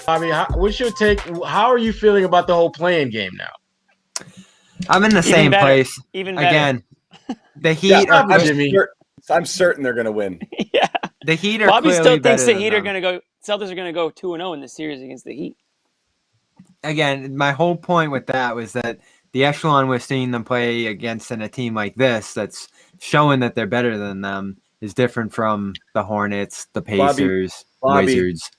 Bobby, what's your take? How are you feeling about the whole playing game now? I'm in the same place. Even better. Again, the Heat are I'm certain they're going to win. Yeah. The Heat are Bobby clearly still thinks better the Heat than are going to go – Celtics are going to go 2-0 in this series against the Heat. Again, my whole point with that was that the echelon we're seeing them play against in a team like this that's showing that they're better than them is different from the Hornets, the Pacers, Wizards.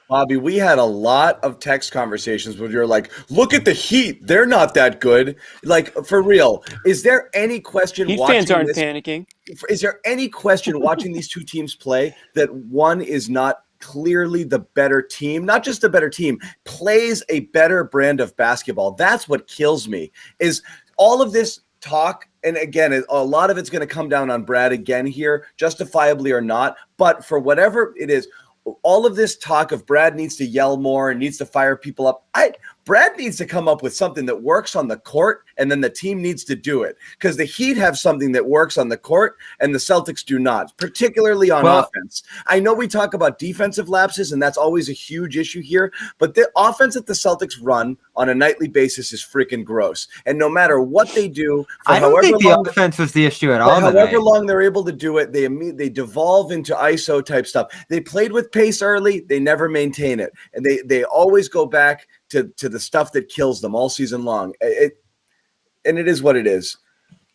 Bobby, we had a lot of text conversations where you're like, look at the Heat. They're not that good. Like, for real. Is there any question Heat watching fans aren't this, panicking. Is there any question watching these two teams play that one is not clearly the better team, not just a better team, plays a better brand of basketball? That's what kills me, is all of this talk. And again, a lot of it's going to come down on Brad again here, justifiably or not. But for whatever it is, all of this talk of Brad needs to yell more and needs to fire people up. Brad needs to come up with something that works on the court, and then the team needs to do it. Because the Heat have something that works on the court, and the Celtics do not, particularly on offense. I know we talk about defensive lapses, and that's always a huge issue here, but the offense that the Celtics run on a nightly basis is freaking gross. And no matter what they do, I don't think the offense was the issue at all. However long they're able to do it, they devolve into ISO type stuff. They played with pace early, they never maintain it, and they always go back to the stuff that kills them all season long. And it is what it is.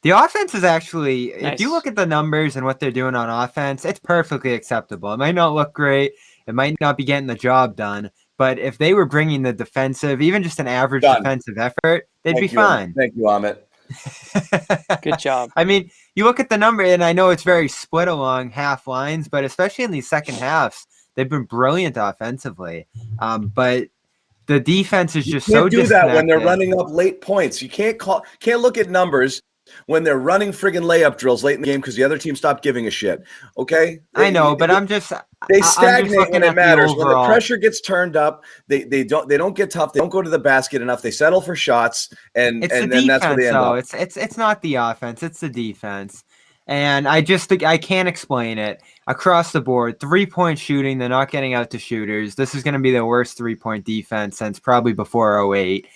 The offense is actually, nice. If you look at the numbers and what they're doing on offense, it's perfectly acceptable. It might not look great. It might not be getting the job done. But if they were bringing the defensive, even just an average defensive effort, they'd be fine. Thank you, Amit. Good job. I mean, you look at the number, and I know it's very split along half lines, but especially in these second halves, they've been brilliant offensively. But the defense is just so do that when they're running up late points. You can't look at numbers when they're running friggin' layup drills late in the game because the other team stopped giving a shit. Okay, I know, but they stagnate when it matters. When the pressure gets turned up, they don't get tough. They don't go to the basket enough. They settle for shots, and then that's where they end up. It's not the offense. It's the defense. And I just think I can't explain it across the board. 3-point shooting, they're not getting out to shooters. This is going to be the worst 3-point defense since probably before 2008.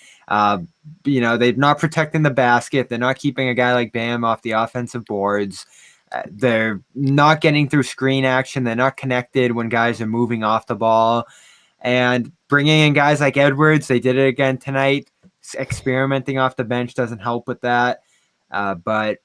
They're not protecting the basket. They're not keeping a guy like Bam off the offensive boards. They're not getting through screen action. They're not connected when guys are moving off the ball. And bringing in guys like Edwards, they did it again tonight. Experimenting off the bench doesn't help with that. But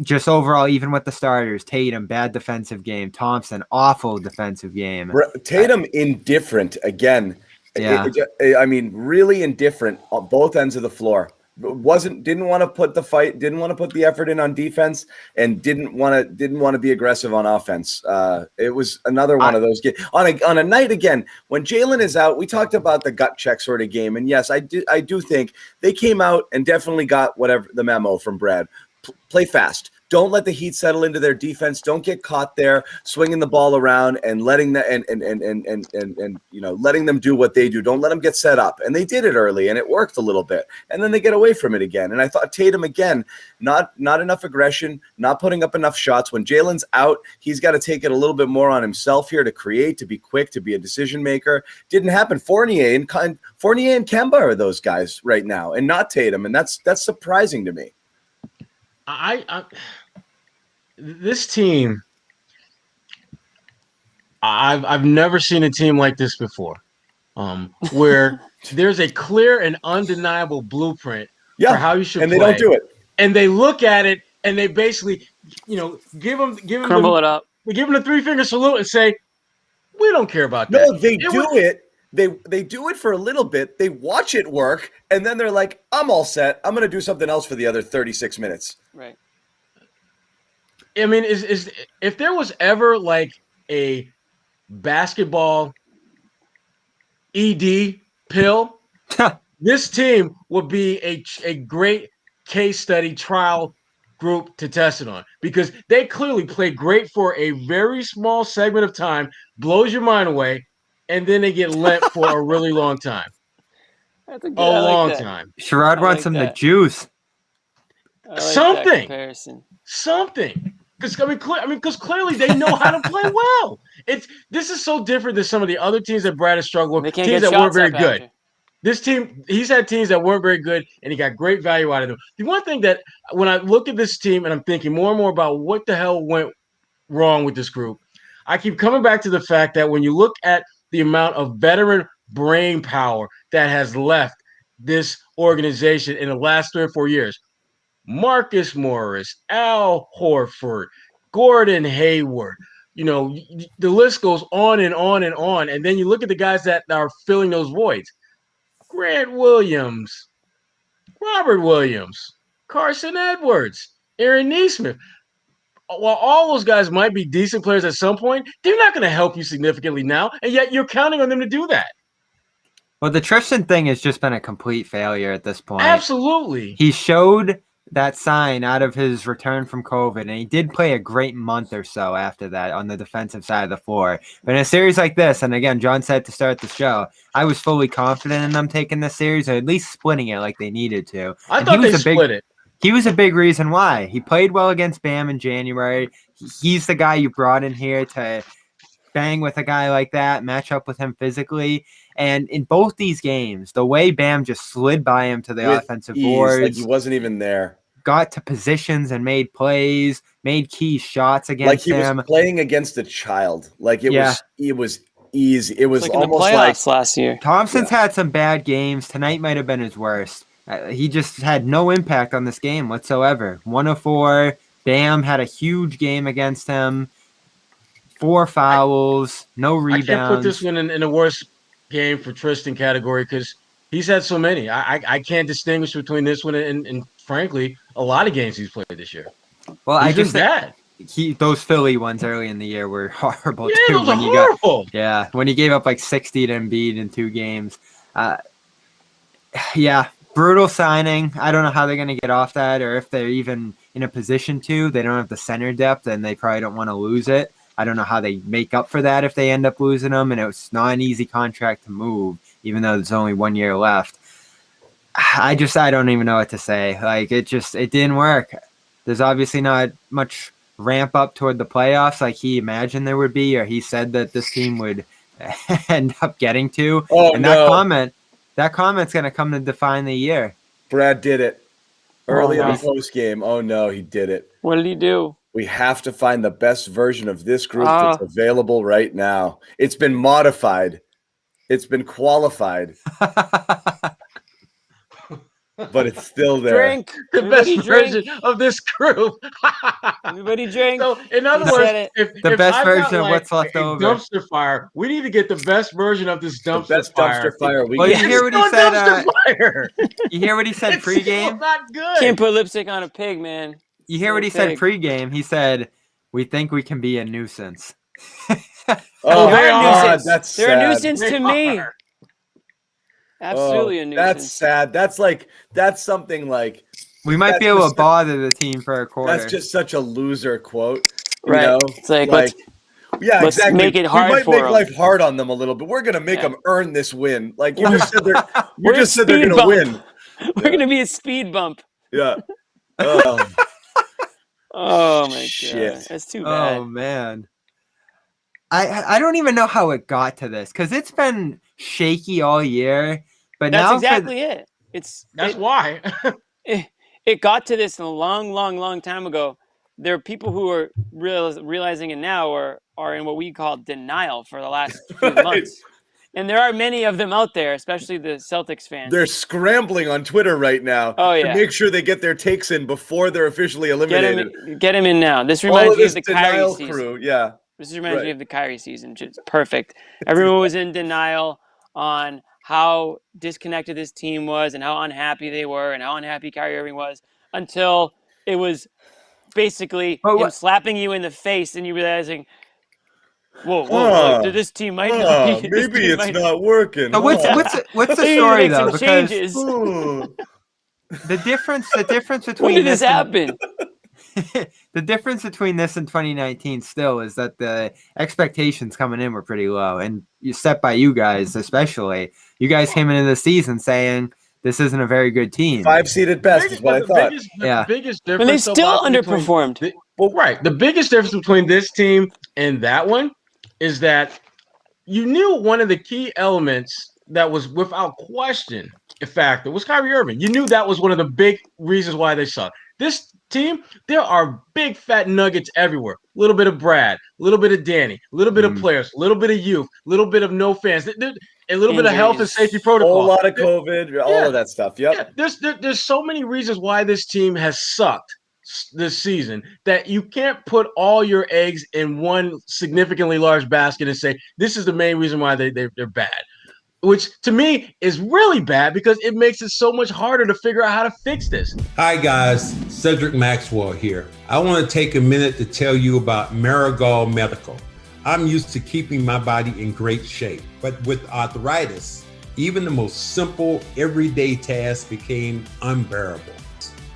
just overall, even with the starters, Tatum, bad defensive game. Thompson, awful defensive game. Tatum, indifferent again. Yeah. Really indifferent on both ends of the floor. Didn't want to put the fight, didn't want to put the effort in on defense, and didn't want to be aggressive on offense. It was another one of those games on a night again when Jalen is out. We talked about the gut check sort of game, and yes, I do think they came out and definitely got whatever the memo from Brad. Play fast. Don't let the Heat settle into their defense. Don't get caught there swinging the ball around and letting letting them do what they do. Don't let them get set up. And they did it early, and it worked a little bit. And then they get away from it again. And I thought Tatum again, not enough aggression, not putting up enough shots. When Jalen's out, he's got to take it a little bit more on himself here to create, to be quick, to be a decision maker. Didn't happen. Fournier and Kemba are those guys right now, and not Tatum. And that's surprising to me. This team, I've never seen a team like this before, where there's a clear and undeniable blueprint for how you should play. And they don't do it. And they look at it and they basically, give them it up. They give them the 3-finger salute and say, "We don't care about that." No, they do it. They do it for a little bit. They watch it work, and then they're like, "I'm all set. I'm going to do something else for the other 36 minutes." Right. I mean, is if there was ever like a basketball ED pill, this team would be a great case study trial group to test it on, because they clearly play great for a very small segment of time, blows your mind away, and then they get lent for a really long time. That's a long time. Sherrod wants some of the juice. Something. Because clearly they know how to play well. This is so different than some of the other teams that Brad has struggled They with. can't Teams get that weren't shots very up good. after. This team, he's had teams that weren't very good, and he got great value out of them. The one thing that when I look at this team and I'm thinking more and more about what the hell went wrong with this group, I keep coming back to the fact that when you look at the amount of veteran brain power that has left this organization in the last 3 or 4 years, Marcus Morris, Al Horford, Gordon Hayward, the list goes on and on and on. And then you look at the guys that are filling those voids. Grant Williams, Robert Williams, Carson Edwards, Aaron Nesmith. While all those guys might be decent players at some point, they're not going to help you significantly now, and yet you're counting on them to do that. Well, the Tristan thing has just been a complete failure at this point. Absolutely. He showed that sign out of his return from COVID, and he did play a great month or so after that on the defensive side of the floor. But in a series like this, and again, John said to start the show, I was fully confident in them taking this series, or at least splitting it like they needed to. I thought they split it. He was a big reason why. He played well against Bam in January. He's the guy you brought in here to bang with a guy like that, match up with him physically. And in both these games, the way Bam just slid by him to the offensive boards, like he wasn't even there, got to positions and made plays, made key shots against him. Like he was playing against a child. Like it was easy. It was like almost in the like playoffs last year. Thompson's had some bad games. Tonight might have been his worst. He just had no impact on this game whatsoever. 1 of 4. Bam had a huge game against him. 4 fouls, no rebounds. I can't put this one in the worst game for Tristan category because he's had so many. I can't distinguish between this one and frankly, a lot of games he's played this year. Well, I just bad. Those Philly ones early in the year were horrible too. Yeah, those are horrible. When he gave up like 60 to Embiid in 2 games. Brutal signing. I don't know how they're going to get off that, or if they're even in a position to. They don't have the center depth, and they probably don't want to lose it. I don't know how they make up for that if they end up losing them, and it's not an easy contract to move, even though there's only 1 year left. I don't even know what to say. Like, it didn't work. There's obviously not much ramp up toward the playoffs like he imagined there would be, or he said that this team would end up getting to. That comment's going to come to define the year. Brad did it early in the post game. Oh, no, he did it. What did he do? We have to find the best version of this group that's available right now. It's been modified. It's been qualified. But it's still there. Drink. The best version of this group. Everybody drink. So, in other words, if best version of what's left over. Dumpster fire. We need to get the best version of this dumpster fire. Well, you hear what he said? Fire. You hear what he said pregame? Not good. Can't put lipstick on a pig, man. You hear what he said pregame? He said, "We think we can be a nuisance." They're a nuisance. That's sad. They're a nuisance to me. Absolutely a nuisance. That's sad. That's something like we might be able to bother the team for a quarter. That's just such a loser quote, right? You know? It's like let's exactly. make it hard. We might for make them. life hard on them a little bit. We're gonna make them earn this win. Like you just said, they're gonna bump. win. We're gonna be a speed bump. Yeah. Oh my Shit. God, that's too bad. Oh man. I don't even know how it got to this because it's been shaky all year. But that's exactly it. That's why it got to this a long time ago. There are people who are realizing it now or are in what we call denial for the last few months. And there are many of them out there, especially the Celtics fans. They're scrambling on Twitter right now to make sure they get their takes in before they're officially eliminated. Get them in now. This reminds me of the Kyrie season. Crew. Yeah. This reminds me of the Kyrie season. Just perfect. Everyone was in denial on how disconnected this team was and how unhappy they were and how unhappy Kyrie Irving was until it was basically him slapping you in the face and you realizing, whoa, this team might not be. Maybe it's not working. So what's the story though? Because the difference between when did this happen? The difference between this and 2019 still is that the expectations coming in were pretty low, and set by you guys especially. You guys came into the season saying This isn't a very good team. 5 seed at best is what I thought. Yeah. The biggest difference. But they still underperformed. Right. The biggest difference between this team and that one is that you knew one of the key elements that was without question a factor was Kyrie Irving. You knew that was one of the big reasons why they suck. This team, there are big fat nuggets everywhere. A little bit of Brad, a little bit of Danny, a little bit of players, a little bit of youth, a little bit of no fans, a little bit of health and safety protocol. A whole lot of COVID, all of that stuff. Yep. Yeah, there's so many reasons why this team has sucked this season that you can't put all your eggs in one significantly large basket and say this is the main reason why they're bad. Which to me is really bad because it makes it so much harder to figure out how to fix this. Hi guys, Cedric Maxwell here. I want to take a minute to tell you about Marigold Medical. I'm used to keeping my body in great shape, but with arthritis, even the most simple everyday tasks became unbearable.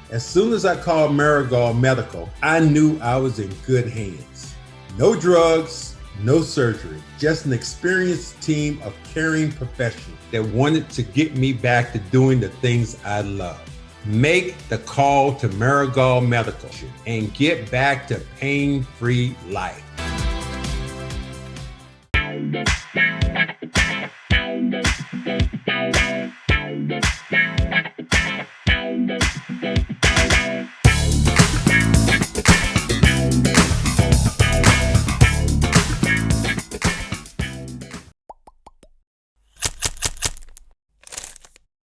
As soon as I called Marigold Medical, I knew I was in good hands. No drugs, no surgery, just an experienced team of caring professionals that wanted to get me back to doing the things I love. Make the call to Marigold Medical and get back to pain-free life.